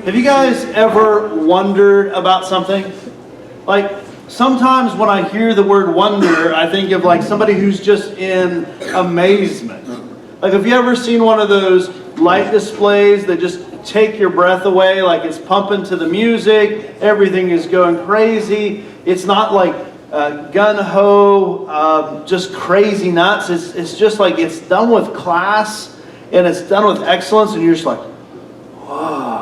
Have you guys ever wondered about something? Like, sometimes when I hear the word wonder, I think of like somebody who's just in amazement. Like, have you ever seen one of those light displays that just take your breath away? Like, it's pumping to the music, everything is going crazy. It's not like gun-ho, just crazy nuts. It's just like it's done with class and it's done with excellence, and you're just like, whoa.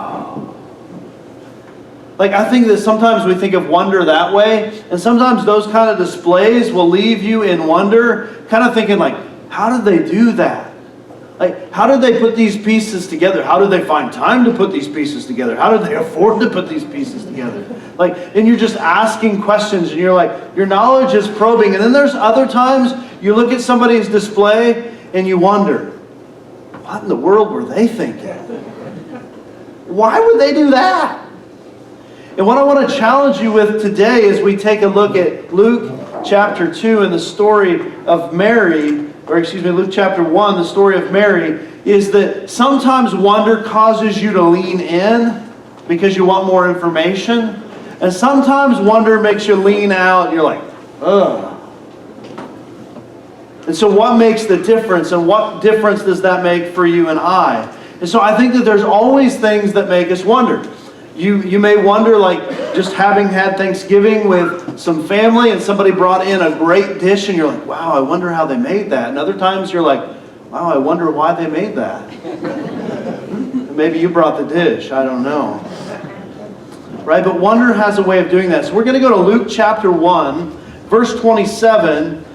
Like, I think that sometimes we think of wonder that way, and sometimes those kind of displays will leave you in wonder, kind of thinking like, how did they do that? Like, how did they put these pieces together? How did they find time to put these pieces together? How did they afford to put these pieces together? Like, and you're just asking questions, and you're like, your knowledge is probing. And then there's other times you look at somebody's display and you wonder, what in the world were they thinking? Why would they do that? And what I want to challenge you with today as we take a look at Luke chapter 2 and the story of Mary, or excuse me, Luke chapter 1, the story of Mary, is that sometimes wonder causes you to lean in because you want more information. And sometimes wonder makes you lean out and you're like, ugh. And so what makes the difference, and what difference does that make for you and I? And so I think that there's always things that make us wonder. You may wonder, like, just having had Thanksgiving with some family and somebody brought in a great dish and you're like, wow, I wonder how they made that. And other times you're like, wow, I wonder why they made that. Maybe you brought the dish, I don't know. Right, but wonder has a way of doing that. So we're going to go to Luke chapter 1, verse 27,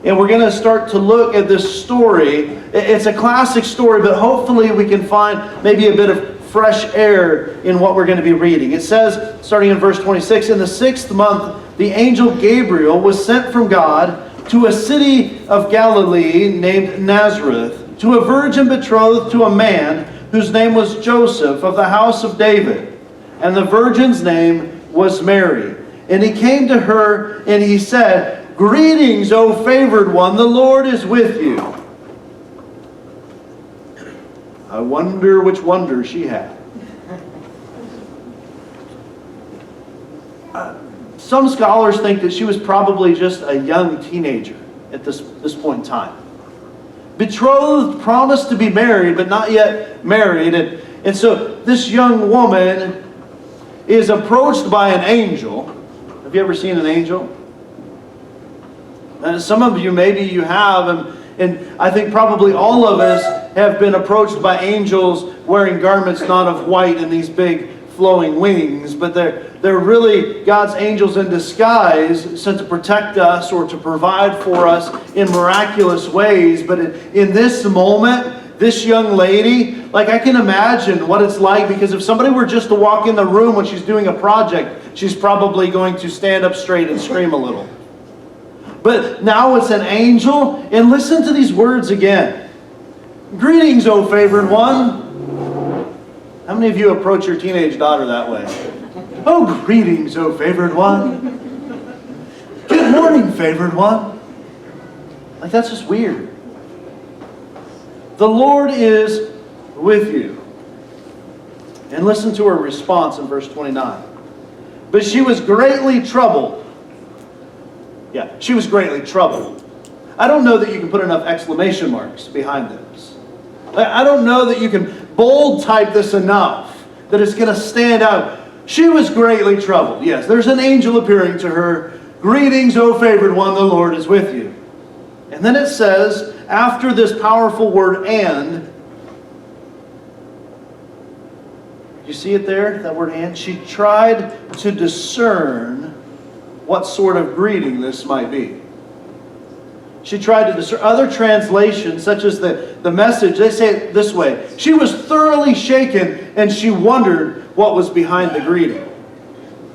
and we're going to start to look at this story. It's a classic story, but hopefully we can find maybe a bit of fresh air in what we're going to be reading. It says, starting in verse 26, in the 6th month, the angel Gabriel was sent from God to a city of Galilee named Nazareth, to a virgin betrothed to a man whose name was Joseph of the house of David. And the virgin's name was Mary. And he came to her and he said, greetings, O favored one, the Lord is with you. I wonder which wonder she had. Some scholars think that she was probably just a young teenager at this point in time. Betrothed, promised to be married, but not yet married. And so this young woman is approached by an angel. Have you ever seen an angel? And some of you, maybe you have, and I think probably all of us have been approached by angels wearing garments not of white and these big flowing wings, but they're really God's angels in disguise, sent to protect us or to provide for us in miraculous ways. But in this moment, this young lady, like, I can imagine what it's like, because if somebody were just to walk in the room when she's doing a project, she's probably going to stand up straight and scream a little. But now it's an angel, and listen to these words again. Greetings, O favored one. How many of you approach your teenage daughter that way? Oh, greetings, O favored one. Good morning, favored one. Like, that's just weird. The Lord is with you. And listen to her response in verse 29. But she was greatly troubled. Yeah, she was greatly troubled. I don't know that you can put enough exclamation marks behind this. I don't know that you can bold type this enough that it's going to stand out. She was greatly troubled. Yes, there's an angel appearing to her. Greetings, O favored one, the Lord is with you. And then it says, after this powerful word, and, you see it there, that word and? She tried to discern what sort of greeting this might be. She tried to discern. Other translations, such as the Message, they say it this way. She was thoroughly shaken and she wondered what was behind the greeting.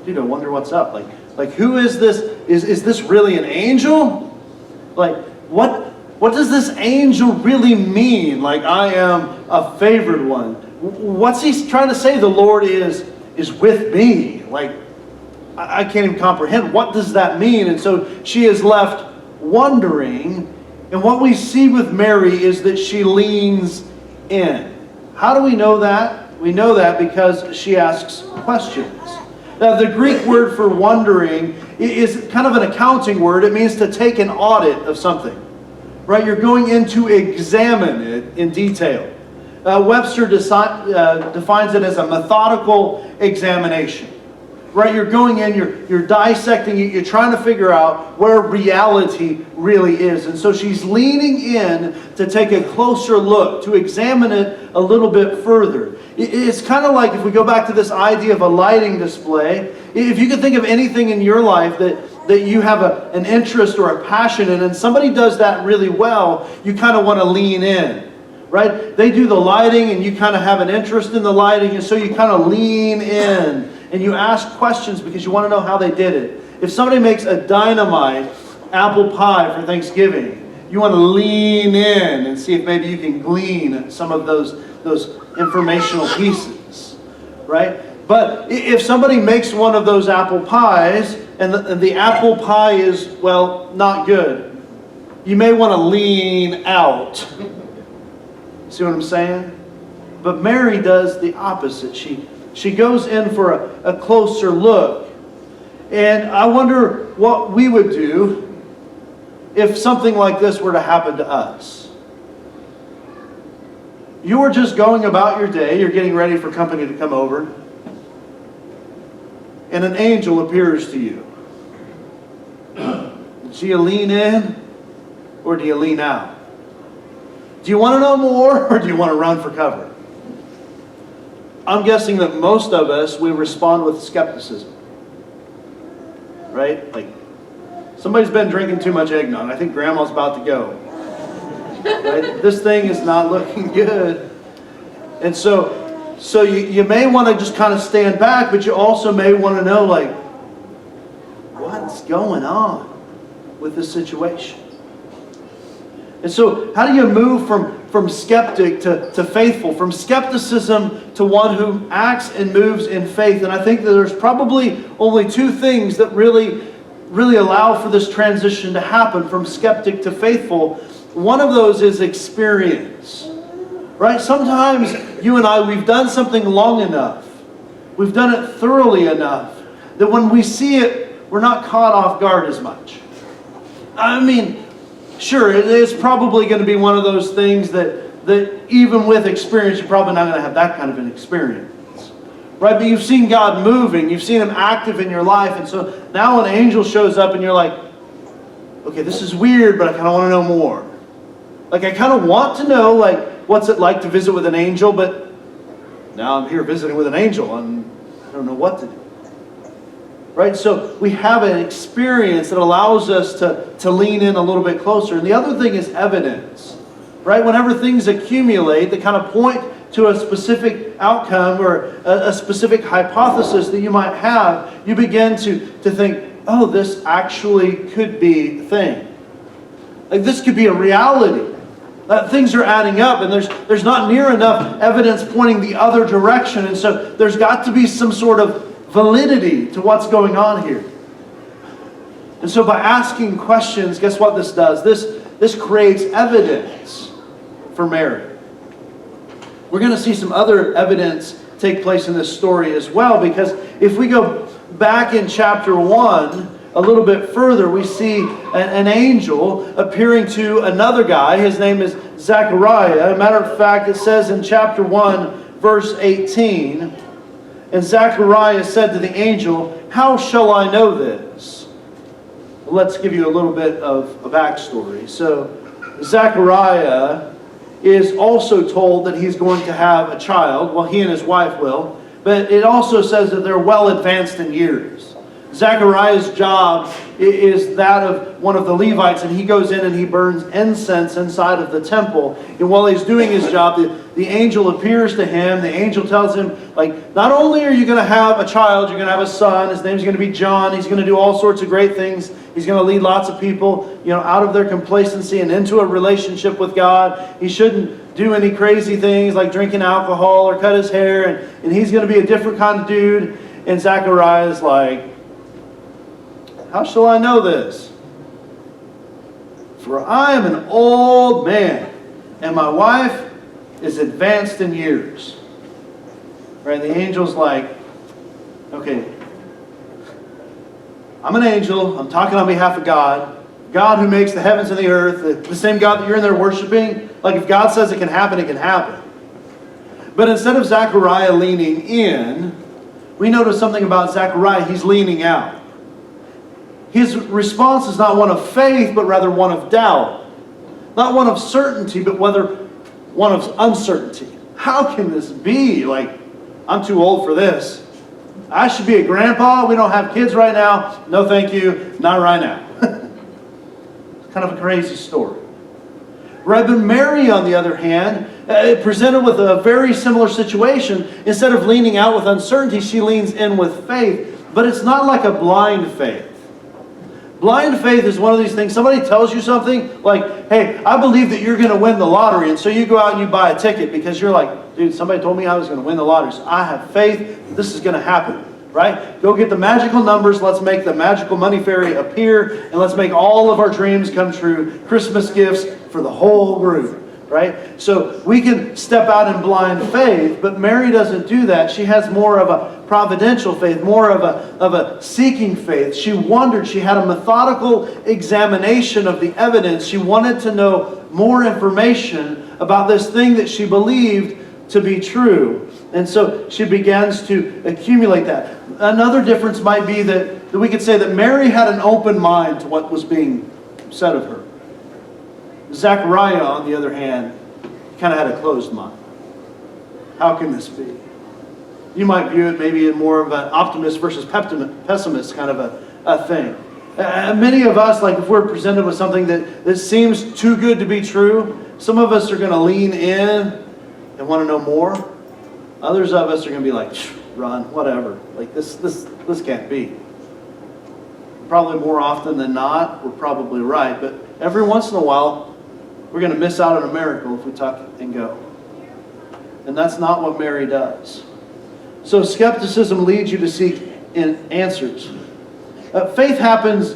Dude, I wonder what's up. Like who is this? Is this really an angel? Like, what does this angel really mean? Like, I am a favored one. What's he trying to say? The Lord is with me. Like, I can't even comprehend. What does that mean? And so she is left wondering. And what we see with Mary is that she leans in. How do we know that? We know that because she asks questions. Now, the Greek word for wondering is kind of an accounting word. It means to take an audit of something, right? You're going in to examine it in detail. Webster defines it as a methodical examination, right? You're going in, you're dissecting it, you're trying to figure out where reality really is. And so she's leaning in to take a closer look, to examine it a little bit further. It's kind of like if we go back to this idea of a lighting display. If you could think of anything in your life that you have an interest or a passion in, and somebody does that really well, you kind of want to lean in, right? They do the lighting and you kind of have an interest in the lighting, and so you kind of lean in and you ask questions because you want to know how they did it. If somebody makes a dynamite apple pie for Thanksgiving, you want to lean in and see if maybe you can glean some of those informational pieces, right? But if somebody makes one of those apple pies and the apple pie is, well, not good, you may want to lean out. See what I'm saying? But Mary does the opposite. She goes in for a closer look. And I wonder what we would do if something like this were to happen to us. You were just going about your day, you're getting ready for company to come over, and an angel appears to you. Do you lean in or do you lean out? Do you want to know more or do you want to run for cover? I'm guessing that most of us, we respond with skepticism. Right? Like, somebody's been drinking too much eggnog. I think Grandma's about to go. Right? This thing is not looking good. And so you may want to just kind of stand back, but you also may want to know, like, what's going on with this situation? And so how do you move from skeptic to faithful, from skepticism to one who acts and moves in faith? And I think that there's probably only two things that really allow for this transition to happen from skeptic to faithful. One of those is experience, right? Sometimes you and I, we've done something long enough, we've done it thoroughly enough, that when we see it, we're not caught off guard as much. I mean, sure, it is probably going to be one of those things that even with experience, you're probably not going to have that kind of an experience. Right? But you've seen God moving. You've seen Him active in your life. And so now an angel shows up and you're like, okay, this is weird, but I kind of want to know more. Like, I kind of want to know, like, what's it like to visit with an angel, but now I'm here visiting with an angel and I don't know what to do. Right? So we have an experience that allows us to lean in a little bit closer. And the other thing is evidence. Right? Whenever things accumulate that kind of point to a specific outcome or a specific hypothesis that you might have, you begin to think, oh, this actually could be a thing. Like, this could be a reality. Things are adding up, and there's not near enough evidence pointing the other direction. And so there's got to be some sort of validity to what's going on here. And so by asking questions, guess what this does? This creates evidence for Mary. We're going to see some other evidence take place in this story as well, because if we go back in chapter 1 a little bit further, we see an angel appearing to another guy. His name is Zechariah. As a matter of fact, it says in chapter 1, verse 18, and Zechariah said to the angel, "How shall I know this?" Well, let's give you a little bit of a backstory. So Zechariah is also told that he's going to have a child. Well, he and his wife will. But it also says that they're well advanced in years. Zechariah's job is that of one of the Levites, and he goes in and he burns incense inside of the temple. And while he's doing his job, the angel appears to him. The angel tells him, like, not only are you going to have a child, you're going to have a son. His name's going to be John. He's going to do all sorts of great things. He's going to lead lots of people, out of their complacency and into a relationship with God. He shouldn't do any crazy things like drinking alcohol or cut his hair, and he's going to be a different kind of dude. And Zechariah's like, how shall I know this? For I am an old man, and my wife is advanced in years. Right? The angel's like, okay, I'm an angel. I'm talking on behalf of God. God who makes the heavens and the earth. The same God that you're in there worshiping. Like if God says it can happen, it can happen. But instead of Zechariah leaning in, we notice something about Zechariah. He's leaning out. His response is not one of faith, but rather one of doubt. Not one of certainty, but rather one of uncertainty. How can this be? Like, I'm too old for this. I should be a grandpa. We don't have kids right now. No, thank you. Not right now. It's kind of a crazy story. Right, but Mary, on the other hand, presented with a very similar situation. Instead of leaning out with uncertainty, she leans in with faith. But it's not like a blind faith. Blind faith is one of these things. Somebody tells you something like, hey, I believe that you're going to win the lottery. And so you go out and you buy a ticket because you're like, dude, somebody told me I was going to win the lottery. So I have faith. This is going to happen. Right? Go get the magical numbers. Let's make the magical money fairy appear. And let's make all of our dreams come true. Christmas gifts for the whole group. Right? So we can step out in blind faith, but Mary doesn't do that. She has more of a providential faith, more of a seeking faith. She wondered, she had a methodical examination of the evidence. She wanted to know more information about this thing that she believed to be true. And so she begins to accumulate that. Another difference might be that we could say that Mary had an open mind to what was being said of her. Zechariah, on the other hand, kind of had a closed mind. How can this be? You might view it maybe in more of an optimist versus pessimist kind of a thing. Many of us, like if we're presented with something that seems too good to be true, some of us are going to lean in and want to know more. Others of us are going to be like, run, whatever. Like this can't be. Probably more often than not, we're probably right. But every once in a while, we're going to miss out on a miracle if we tuck and go. And that's not what Mary does. So skepticism leads you to seek answers. Faith happens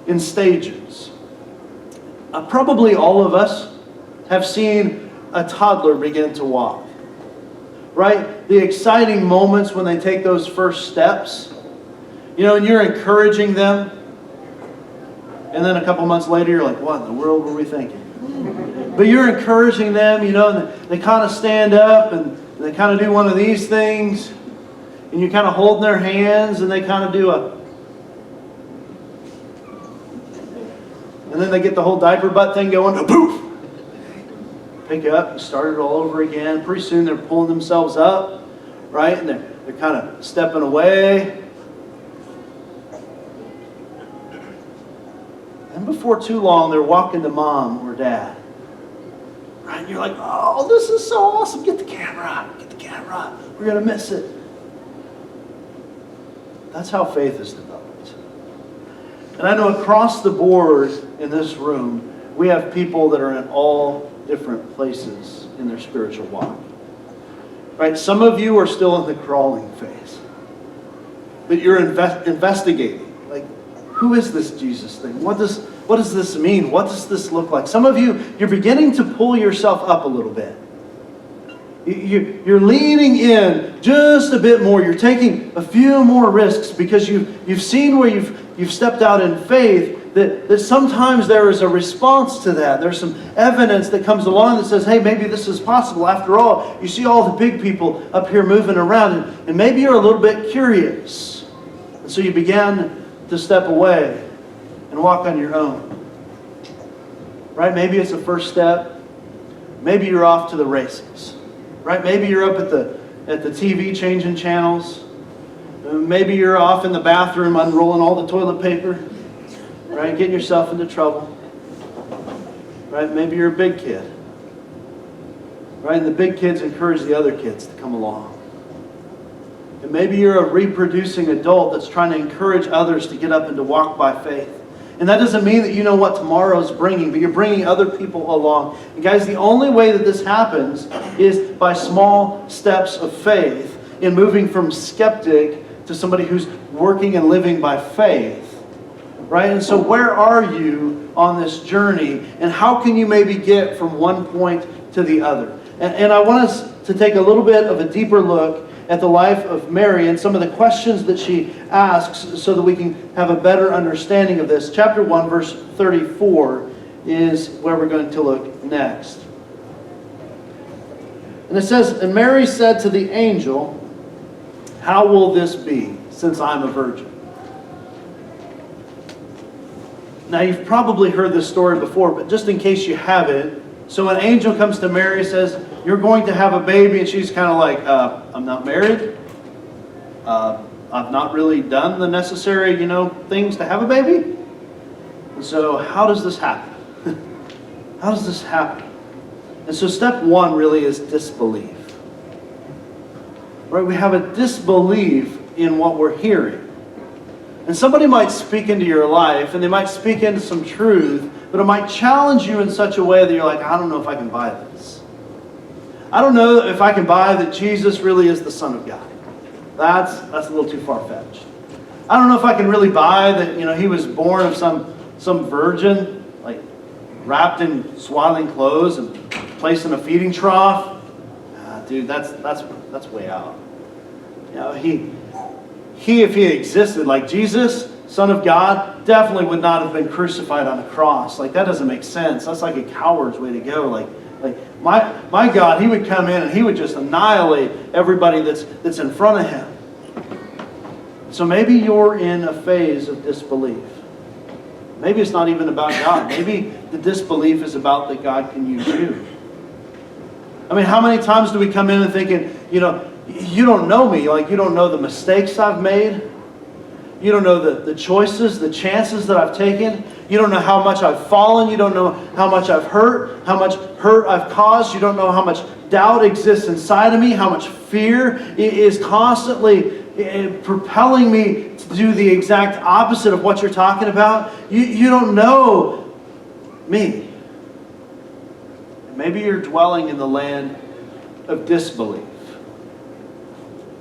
in stages. Probably all of us have seen a toddler begin to walk. Right? The exciting moments when they take those first steps. You know, and you're encouraging them. And then a couple months later, you're like, what in the world were we thinking? But you're encouraging them, you know, and they kind of stand up and they kind of do one of these things. And you kind of hold their hands and they kind of do a... And then they get the whole diaper butt thing going, poof! Pick up and start it all over again. Pretty soon they're pulling themselves up, right? And they're kind of stepping away. And before too long, they're walking to mom or dad. Right? And you're like, oh, this is so awesome. Get the camera. Get the camera. We're going to miss it. That's how faith is developed. And I know across the board in this room, we have people that are in all different places in their spiritual walk. Right? Some of you are still in the crawling phase. But you're investigating. Like, who is this Jesus thing? What does this mean? What does this look like? Some of you, you're beginning to pull yourself up a little bit. You're leaning in just a bit more. You're taking a few more risks because you've seen where you've stepped out in faith that sometimes there is a response to that. There's some evidence that comes along that says, hey, maybe this is possible. After all, you see all the big people up here moving around and maybe you're a little bit curious. And so you began to step away and walk on your own. Right? Maybe it's a first step. Maybe you're off to the races. Right? Maybe you're up at the TV changing channels. Maybe you're off in the bathroom unrolling all the toilet paper. Right? Getting yourself into trouble. Right? Maybe you're a big kid. Right? And the big kids encourage the other kids to come along. And maybe you're a reproducing adult that's trying to encourage others to get up and to walk by faith. And that doesn't mean that you know what tomorrow's bringing, but you're bringing other people along. And guys, the only way that this happens is by small steps of faith in moving from skeptic to somebody who's working and living by faith. Right? And so where are you on this journey? And how can you maybe get from one point to the other? And I want us to take a little bit of a deeper look at the life of Mary and some of the questions that she asks so that we can have a better understanding of this. Chapter 1, verse 34 is where we're going to look next. And it says, "And Mary said to the angel, 'How will this be, since I'm a virgin?'" Now, you've probably heard this story before, but just in case you haven't, so an angel comes to Mary and says, "You're going to have a baby," and she's kind of like, "I'm not married. I've not really done the necessary, things to have a baby. And so how does this happen? How does this happen?" And so step one really is disbelief. Right? We have a disbelief in what we're hearing. And somebody might speak into your life, and they might speak into some truth, but it might challenge you in such a way that you're like, "I don't know if I can buy this. I don't know if I can buy that Jesus really is the Son of God. That's a little too far-fetched. I don't know if I can really buy that, he was born of some virgin, like wrapped in swaddling clothes and placed in a feeding trough. Dude, that's way out. He, if he existed, like Jesus, Son of God, definitely would not have been crucified on a cross. Like, that doesn't make sense. That's like a coward's way to go. Like my God, he would come in and he would just annihilate everybody that's in front of him. So maybe you're in a phase of disbelief. Maybe it's not even about God. Maybe the disbelief is about that God can use you. I mean, how many times do we come in and thinking, you don't know me, like you don't know the mistakes I've made. You don't know the choices, the chances that I've taken. You don't know how much I've fallen. You don't know how much I've hurt, how much hurt I've caused. You don't know how much doubt exists inside of me, how much fear is constantly propelling me to do the exact opposite of what you're talking about. You don't know me. Maybe you're dwelling in the land of disbelief.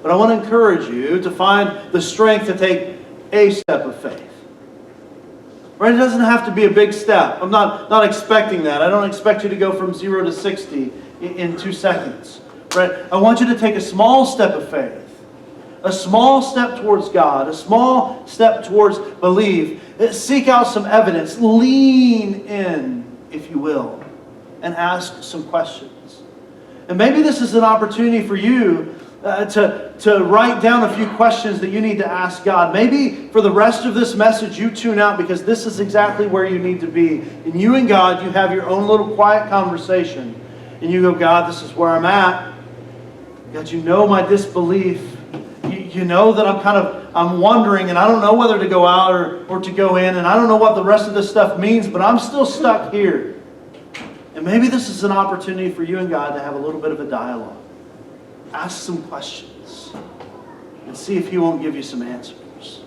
But I want to encourage you to find the strength to take a step of faith. Right? It doesn't have to be a big step. I'm not expecting that. I don't expect you to go from 0 to 60 in 2 seconds. Right? I want you to take a small step of faith. A small step towards God. A small step towards belief. Seek out some evidence. Lean in, if you will, and ask some questions. And maybe this is an opportunity for you to write down a few questions that you need to ask God. Maybe for the rest of this message you tune out because this is exactly where you need to be. And you and God, you have your own little quiet conversation. And you go, "God, this is where I'm at. God, you know my disbelief. You know that I'm wondering and I don't know whether to go out or to go in. And I don't know what the rest of this stuff means, but I'm still stuck here." And maybe this is an opportunity for you and God to have a little bit of a dialogue. Ask some questions and see if He won't give you some answers.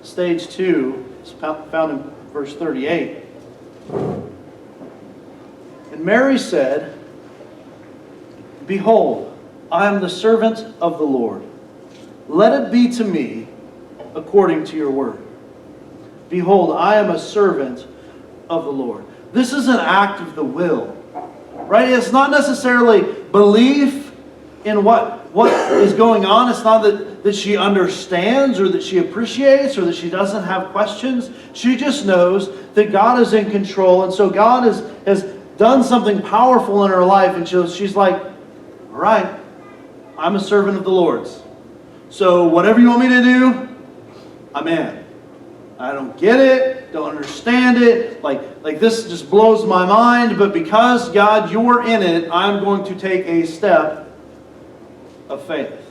Stage 2 is found in verse 38. "And Mary said, 'Behold, I am the servant of the Lord. Let it be to me according to your word.' Behold, I am a servant of the Lord." This is an act of the will. Right? It's not necessarily belief in what is going on. It's not that she understands or that she appreciates or that she doesn't have questions. She just knows that God is in control. And so God has done something powerful in her life. And she's like, "All right, I'm a servant of the Lord's. So whatever you want me to do, I'm in. I don't get it, don't understand it, like this just blows my mind, but because, God, you're in it, I'm going to take a step of faith."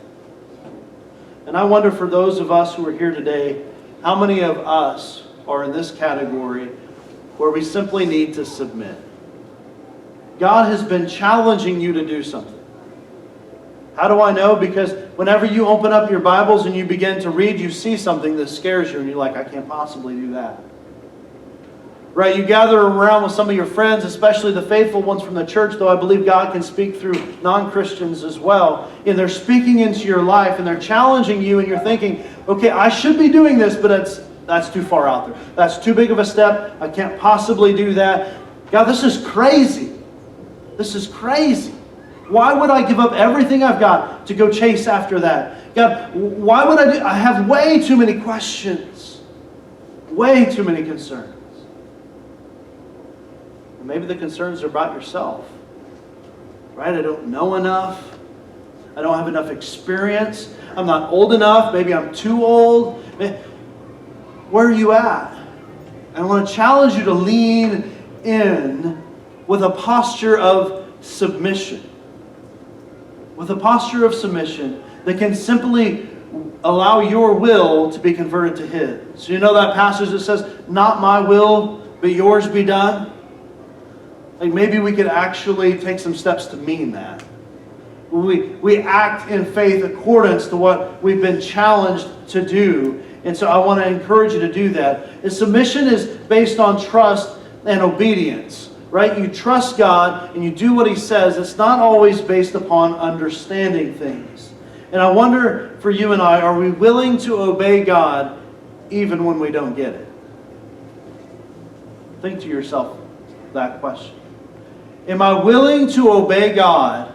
And I wonder for those of us who are here today, how many of us are in this category where we simply need to submit? God has been challenging you to do something. How do I know? Because whenever you open up your Bibles and you begin to read, you see something that scares you and you're like, "I can't possibly do that." Right? You gather around with some of your friends, especially the faithful ones from the church, though I believe God can speak through non-Christians as well. And they're speaking into your life and they're challenging you and you're thinking, "Okay, I should be doing this, but that's too far out there. That's too big of a step. I can't possibly do that. God, this is crazy. This is crazy." Why would I give up everything I've got to go chase after that? God, why would I do? I have way too many questions. Way too many concerns. And maybe the concerns are about yourself. Right? I don't know enough. I don't have enough experience. I'm not old enough. Maybe I'm too old. Where are you at? I want to challenge you to lean in with a posture of submission. With a posture of submission that can simply allow your will to be converted to His. So you know that passage that says, not my will, but yours be done? Like maybe we could actually take some steps to mean that. We act in faith accordance to what we've been challenged to do. And so I want to encourage you to do that. And submission is based on trust and obedience. Right? You trust God and you do what He says. It's not always based upon understanding things. And I wonder for you and I, are we willing to obey God even when we don't get it? Think to yourself that question. Am I willing to obey God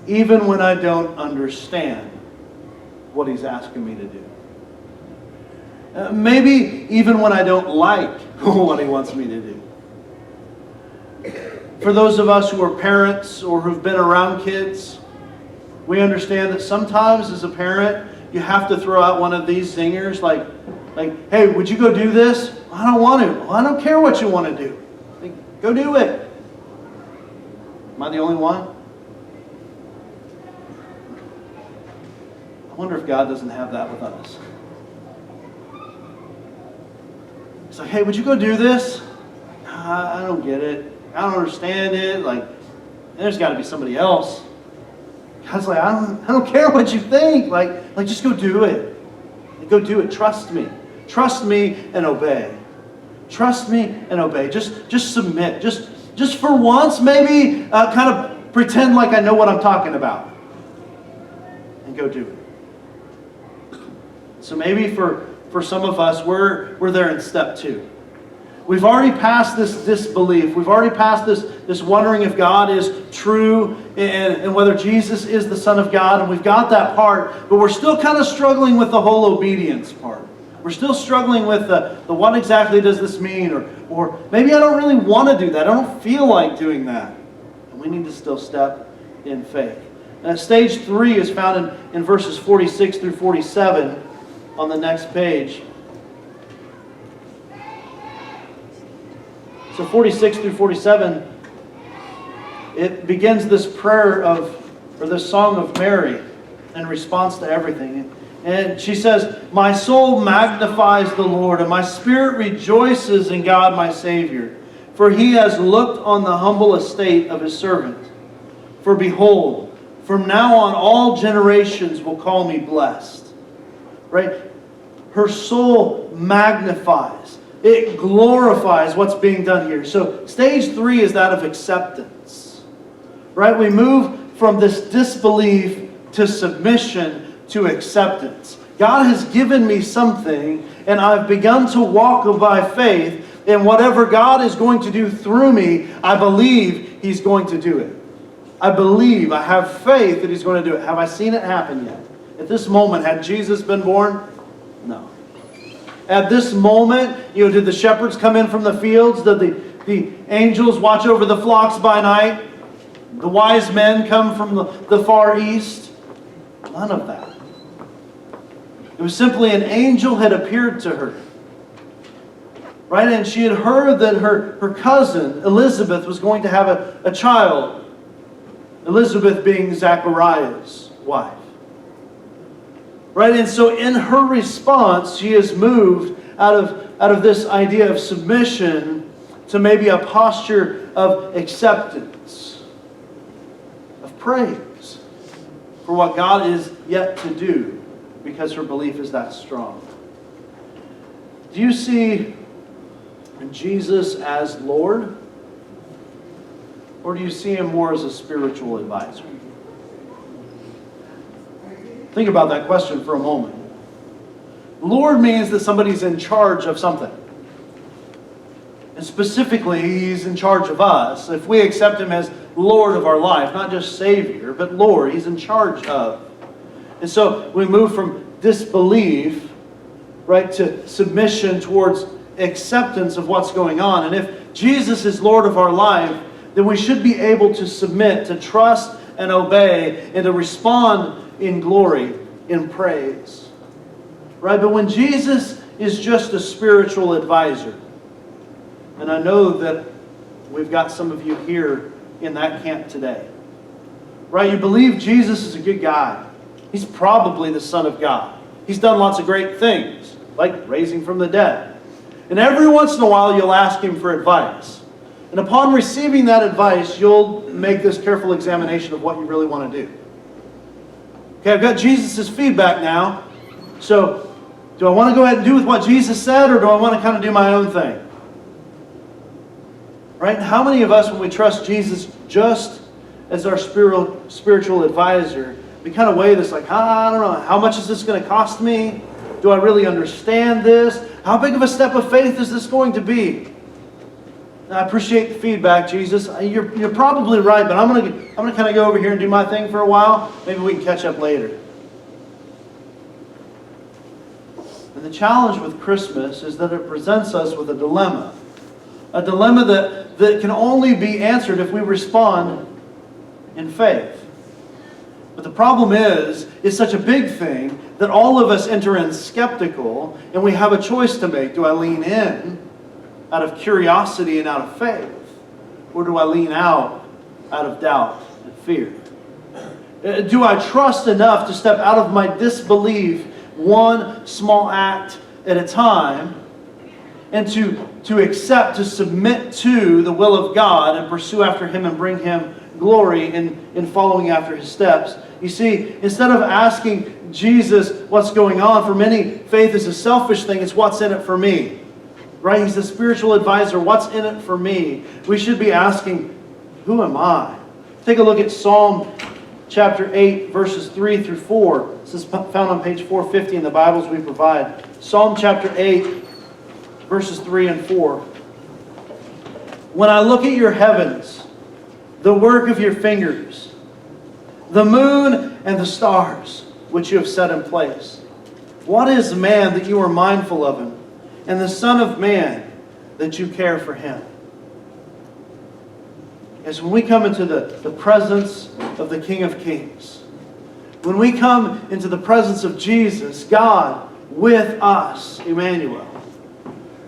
even when I don't understand what He's asking me to do? Maybe even when I don't like what He wants me to do. For those of us who are parents or who've been around kids, we understand that sometimes as a parent, you have to throw out one of these zingers like, hey, would you go do this? I don't want to. Well, I don't care what you want to do. Like, go do it. Am I the only one? I wonder if God doesn't have that with us. It's like, hey, would you go do this? I don't get it. I don't understand it. Like, there's got to be somebody else. God's like, I don't care what you think. Like just go do it. Go do it. Trust me. Trust me and obey. Trust me and obey. Just submit. Just for once, maybe kind of pretend like I know what I'm talking about. And go do it. So maybe for some of us, we're there in step 2. We've already passed this disbelief. We've already passed this wondering if God is true and whether Jesus is the Son of God. And we've got that part, but we're still kind of struggling with the whole obedience part. We're still struggling with the what exactly does this mean? Or maybe I don't really want to do that. I don't feel like doing that. And we need to still step in faith. And stage 3 is found in verses 46 through 47 on the next page. So 46 through 47, it begins this prayer or this song of Mary in response to everything. And she says, my soul magnifies the Lord, and my spirit rejoices in God my Savior. For He has looked on the humble estate of His servant. For behold, from now on all generations will call me blessed. Right? Her soul magnifies. It glorifies what's being done here. So stage 3 is that of acceptance. Right? We move from this disbelief to submission to acceptance. God has given me something, and I've begun to walk by faith, and whatever God is going to do through me, I believe He's going to do it. I believe, I have faith that He's going to do it. Have I seen it happen yet? At this moment, had Jesus been born? No. At this moment, did the shepherds come in from the fields? Did the angels watch over the flocks by night? The wise men come from the far east? None of that. It was simply an angel had appeared to her. Right? And she had heard that her cousin, Elizabeth, was going to have a child. Elizabeth being Zachariah's wife. Right? And so in her response, she is moved out of this idea of submission to maybe a posture of acceptance, of praise for what God is yet to do, because her belief is that strong. Do you see Jesus as Lord? Or do you see Him more as a spiritual advisor? Think about that question for a moment. Lord means that somebody's in charge of something. And specifically, He's in charge of us. If we accept Him as Lord of our life, not just Savior, but Lord, He's in charge of. And so we move from disbelief, right, to submission towards acceptance of what's going on. And if Jesus is Lord of our life, then we should be able to submit, to trust and obey, and to respond in glory, in praise. Right? But when Jesus is just a spiritual advisor, and I know that we've got some of you here in that camp today. Right? You believe Jesus is a good guy. He's probably the Son of God. He's done lots of great things, like raising from the dead. And every once in a while you'll ask Him for advice. And upon receiving that advice, you'll make this careful examination of what you really want to do. Okay, I've got Jesus' feedback now. So, do I want to go ahead and do with what Jesus said, or do I want to kind of do my own thing? Right? And how many of us, when we trust Jesus just as our spiritual advisor, we kind of weigh this like, I don't know, how much is this going to cost me? Do I really understand this? How big of a step of faith is this going to be? I appreciate the feedback, Jesus. You're probably right, but I'm going to kind of go over here and do my thing for a while. Maybe we can catch up later. And the challenge with Christmas is that it presents us with a dilemma. A dilemma that can only be answered if we respond in faith. But the problem is, it's such a big thing that all of us enter in skeptical, and we have a choice to make. Do I lean in out of curiosity and out of faith? Or do I lean out of doubt and fear? Do I trust enough to step out of my disbelief one small act at a time and to accept, to submit to the will of God and pursue after Him and bring Him glory in following after His steps? You see, instead of asking Jesus what's going on, for many, faith is a selfish thing. It's what's in it for me. Right? He's the spiritual advisor. What's in it for me? We should be asking, who am I? Take a look at Psalm chapter 8, verses 3 through 4. This is found on page 450 in the Bibles we provide. Psalm chapter 8, verses 3 and 4. When I look at your heavens, the work of your fingers, the moon and the stars, which you have set in place. What is man that you are mindful of him, and the Son of Man that you care for him? As when we come into the presence of the King of Kings, when we come into the presence of Jesus, God with us, Emmanuel,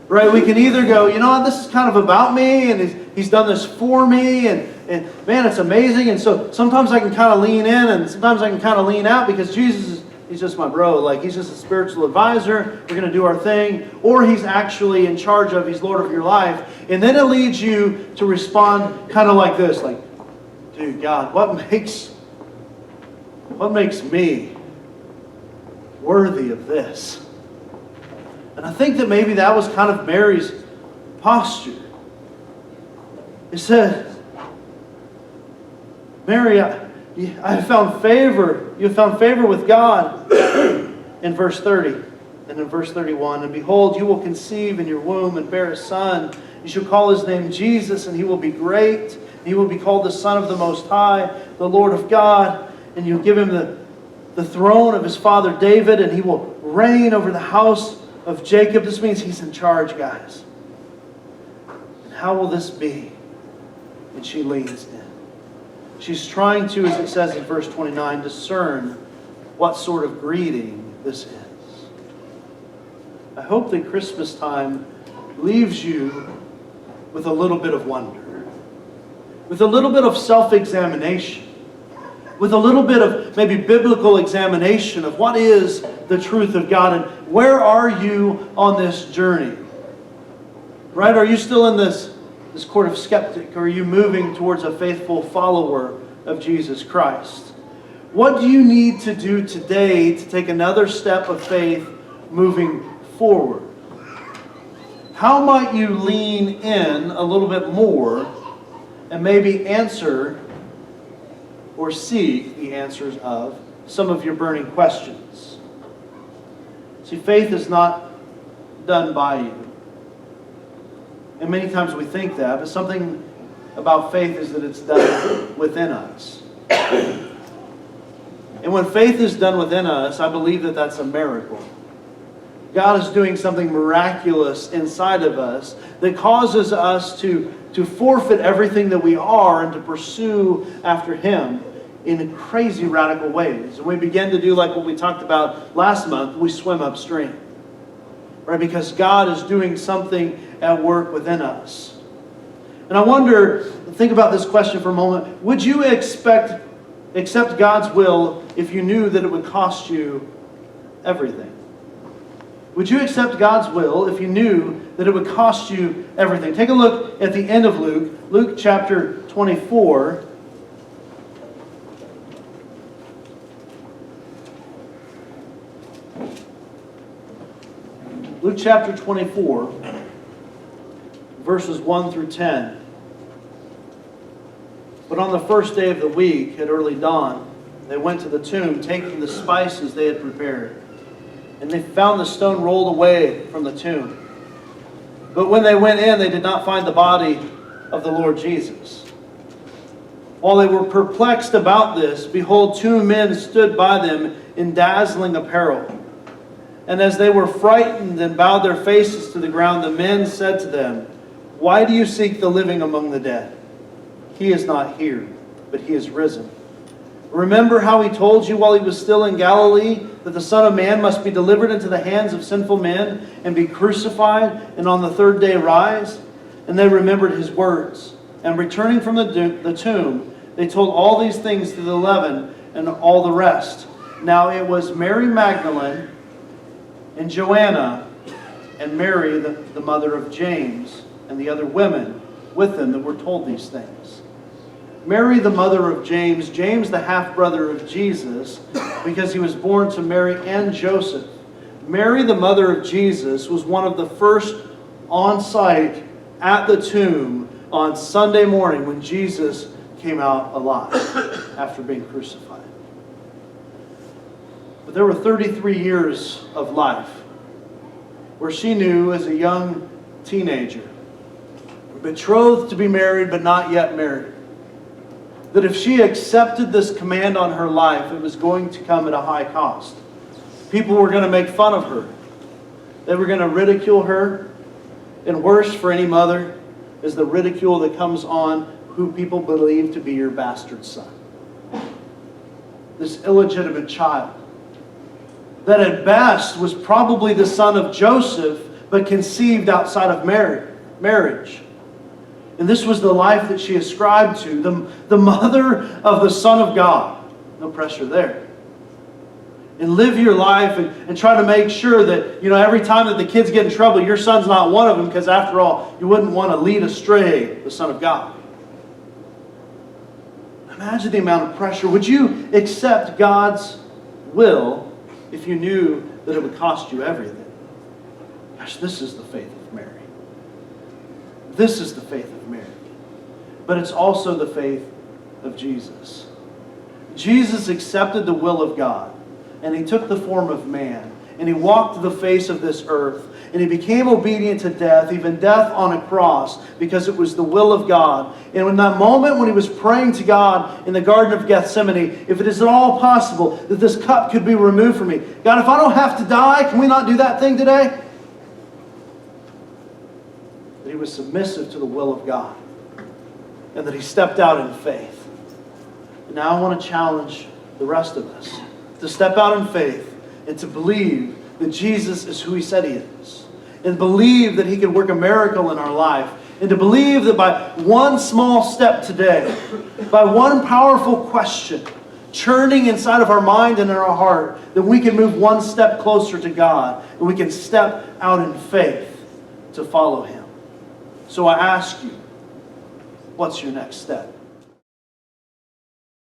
right? We can either go, you know what, this is kind of about me, and He's done this for me, and man, it's amazing. And so sometimes I can kind of lean in, and sometimes I can kind of lean out, because Jesus He's just my bro. Like, He's just a spiritual advisor. We're going to do our thing. Or He's actually in charge of, He's Lord of your life. And then it leads you to respond kind of like this. Like, dude, God, what makes me worthy of this? And I think that maybe that was kind of Mary's posture. It said, Mary, I have found favor. You have found favor with God. In verse 30 and in verse 31. And behold, you will conceive in your womb and bear a son. You shall call his name Jesus, and he will be great. He will be called the Son of the Most High, the Lord of God. And you'll give him the throne of his father David, and he will reign over the house of Jacob. This means he's in charge, guys. And how will this be? And she leans in. She's trying to, as it says in verse 29, discern what sort of greeting this is. I hope that Christmas time leaves you with a little bit of wonder, with a little bit of self-examination, with a little bit of maybe biblical examination of what is the truth of God, and where are you on this journey? Right? Are you still in this court of skeptic, or are you moving towards a faithful follower of Jesus Christ? What do you need to do today to take another step of faith moving forward? How might you lean in a little bit more and maybe answer or seek the answers of some of your burning questions? See, faith is not done by you. And many times we think that, but something about faith is that it's done within us. And when faith is done within us, I believe that that's a miracle. God is doing something miraculous inside of us that causes us to forfeit everything that we are and to pursue after Him in crazy radical ways. And we begin to do like what we talked about last month, we swim upstream. Right? Because God is doing something at work within us. And I wonder, think about this question for a moment. Would you accept God's will if you knew that it would cost you everything? Would you accept God's will if you knew that it would cost you everything? Take a look at the end of Luke, Luke chapter 24. Luke chapter 24, verses 1 through 10. But on the first day of the week, at early dawn, they went to the tomb, taking the spices they had prepared. And they found the stone rolled away from the tomb. But when they went in, they did not find the body of the Lord Jesus. While they were perplexed about this, behold, two men stood by them in dazzling apparel. And as they were frightened and bowed their faces to the ground, the men said to them, "Why do you seek the living among the dead? He is not here, but He is risen. Remember how He told you while He was still in Galilee that the Son of Man must be delivered into the hands of sinful men and be crucified and on the third day rise?" And they remembered His words. And returning from the tomb, they told all these things to the 11 and all the rest. Now it was Mary Magdalene and Joanna and Mary, the mother of James, and the other women with them that were told these things. Mary, the mother of James, James the half-brother of Jesus, because he was born to Mary and Joseph. Mary, the mother of Jesus, was one of the first on site at the tomb on Sunday morning when Jesus came out alive after being crucified. But there were 33 years of life where she knew as a young teenager, betrothed to be married but not yet married, that if she accepted this command on her life, it was going to come at a high cost. People were going to make fun of her. They were going to ridicule her. And worse for any mother is the ridicule that comes on who people believe to be your bastard son. This illegitimate child that at best was probably the son of Joseph, but conceived outside of marriage. And this was the life that she ascribed to, the mother of the Son of God. No pressure there. And live your life and try to make sure that, every time that the kids get in trouble, your son's not one of them, because after all, you wouldn't want to lead astray the Son of God. Imagine the amount of pressure. Would you accept God's will if you knew that it would cost you everything? Gosh, this is the faith of Mary. This is the faith of Mary. But it's also the faith of Jesus. Jesus accepted the will of God, and He took the form of man, and He walked the face of this earth, and He became obedient to death, even death on a cross, because it was the will of God. And in that moment when He was praying to God in the Garden of Gethsemane, if it is at all possible that this cup could be removed from me, God, if I don't have to die, can we not do that thing today? That He was submissive to the will of God, and that He stepped out in faith. And now I want to challenge the rest of us to step out in faith and to believe that Jesus is who He said He is, and believe that He can work a miracle in our life, and to believe that by one small step today, by one powerful question churning inside of our mind and in our heart, that we can move one step closer to God, and we can step out in faith to follow Him. So I ask you, what's your next step?